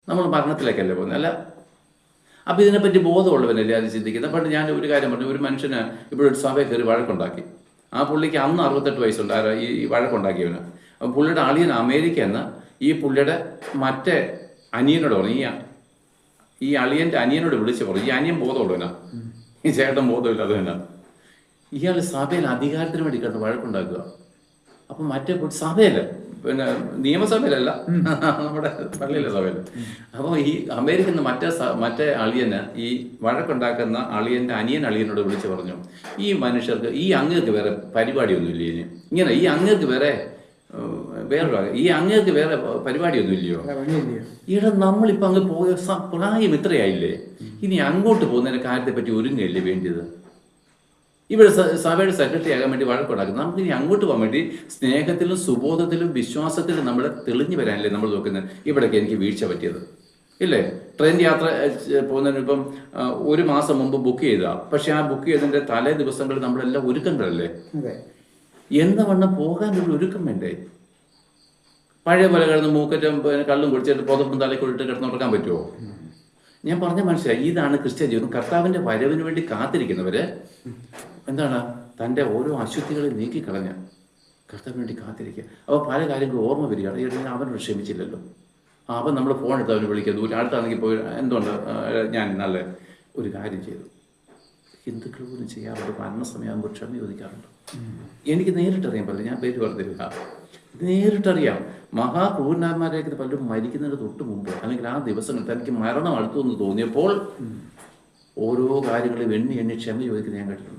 നമ്മൾ മരണത്തിലേക്കല്ലേ പോകുന്നത്, അല്ല. അപ്പം ഇതിനെപ്പറ്റി ബോധമുള്ളവനല്ലേ അത് ചിന്തിക്കുന്നത്. പണ്ട് ഞാൻ ഒരു കാര്യം പറഞ്ഞു, ഒരു മനുഷ്യന് ഇവിടെ ഒരു സഭയിൽ കയറി വഴക്കുണ്ടാക്കി. ആ പുള്ളിക്ക് അന്ന് 68 വയസ്സുണ്ട്, ഈ വഴക്കുണ്ടാക്കിയവന്. അപ്പം പുള്ളിയുടെ അളിയൻ അമേരിക്ക എന്ന ഈ പുള്ളിയുടെ മറ്റേ അനിയനോട് പറഞ്ഞു, ഈ അളിയൻ്റെ അനിയനോട് വിളിച്ച് പറഞ്ഞു, ഈ അനിയൻ ബോധമുള്ളവനാ, ഈ ചേട്ടൻ ബോധമില്ലാതെ തന്നെ. ഇയാൾ സഭയിൽ അധികാരത്തിന് വേണ്ടി കിടന്ന് വഴക്കുണ്ടാക്കുക. അപ്പം മറ്റേ സഭയല്ല, പിന്നെ നിയമസഭയിലല്ല, നമ്മുടെ പള്ളിയിലെ സഭയിൽ. അപ്പോൾ ഈ അമേരിക്കൻ മറ്റേ അളിയന് ഈ വഴക്കുണ്ടാക്കുന്ന അളിയനോട് വിളിച്ച് പറഞ്ഞു, ഈ മനുഷ്യർക്ക്, ഈ അങ്ങേർക്ക് വേറെ പരിപാടിയൊന്നുമില്ല ഇനി, ഇങ്ങനെ ഈ അങ്ങേർക്ക് വേറെ പരിപാടിയൊന്നുമില്ലയോ? ഇവിടെ നമ്മളിപ്പോൾ അങ്ങ് പോയ പ്രായം ഇത്രയായില്ലേ, ഇനി അങ്ങോട്ട് പോകുന്നതിന്റെ കാര്യത്തെപ്പറ്റി ഒരുങ്ങയല്ലേ വേണ്ടിയത്? ഇവിടെ സഭയുടെ സെക്രട്ടറി ആകാൻ വേണ്ടി വഴക്കുണ്ടാക്കുന്നത്. നമുക്ക് ഇനി അങ്ങോട്ട് പോകാൻ വേണ്ടി സ്നേഹത്തിലും സുബോധത്തിലും വിശ്വാസത്തിലും നമ്മളെ തെളിഞ്ഞു വരാനല്ലേ നമ്മൾ നോക്കുന്നത്. ഇവിടേക്ക് എനിക്ക് വീഴ്ച പറ്റിയത് ഇല്ലേ? ട്രെയിൻ യാത്ര പോകുന്നതിന് ഇപ്പം 1 മാസം മുമ്പ് ബുക്ക് ചെയ്താ, പക്ഷെ ആ ബുക്ക് ചെയ്തതിന്റെ തലേ ദിവസങ്ങളിൽ നമ്മളെല്ലാം ഒരുക്കങ്ങളല്ലേ? എന്ന വണ്ണം പോകാനുള്ള ഒരുക്കം വേണ്ടേ? പഴയ പോലെ കിടന്ന് മൂക്കറ്റും കള്ളും കുടിച്ചിട്ട് പുതപ്പും തലക്കൊണ്ടിട്ട് കിടന്നുറക്കാൻ പറ്റുമോ? ഞാൻ പറഞ്ഞ മനസ്സിലായി, ഇതാണ് ക്രിസ്ത്യൻ ജീവിതം. കർത്താവിന്റെ വരവിന് വേണ്ടി കാത്തിരിക്കുന്നവര് എന്താണ്, തൻ്റെ ഓരോ അശുദ്ധികളെ നീക്കിക്കളഞ്ഞ കർത്താവിന് വേണ്ടി കാത്തിരിക്കുക. അപ്പോൾ പല കാര്യങ്ങളും ഓർമ്മ വരികയാണ്, അവനോട് ക്ഷമിച്ചില്ലല്ലോ, അവൻ നമ്മൾ ഫോൺ എടുത്ത് അവന് വിളിക്കുക, അടുത്താണെങ്കിൽ പോയി എന്തുകൊണ്ട് ഞാൻ നല്ല ഒരു കാര്യം ചെയ്തു. ഹിന്ദുക്കൾ പോലും ചെയ്യാറുണ്ട്, മരണസമയമാകുമ്പോൾ ക്ഷമ ചോദിക്കാറുണ്ട്. എനിക്ക് നേരിട്ടറിയാൻ പറ്റില്ല, ഞാൻ പേര് പറഞ്ഞില്ല, നേരിട്ടറിയാം. മഹാക്രൂരന്മാരേക്ക് പലരും മരിക്കുന്നതിന് തൊട്ട് മുമ്പ് അല്ലെങ്കിൽ ആ ദിവസങ്ങൾ തനിക്ക് മരണം അടുത്തു എന്ന് തോന്നിയപ്പോൾ ഓരോ കാര്യങ്ങളും എണ്ണി ക്ഷമ ചോദിക്കുന്നത് ഞാൻ കേട്ടിട്ടുണ്ട്.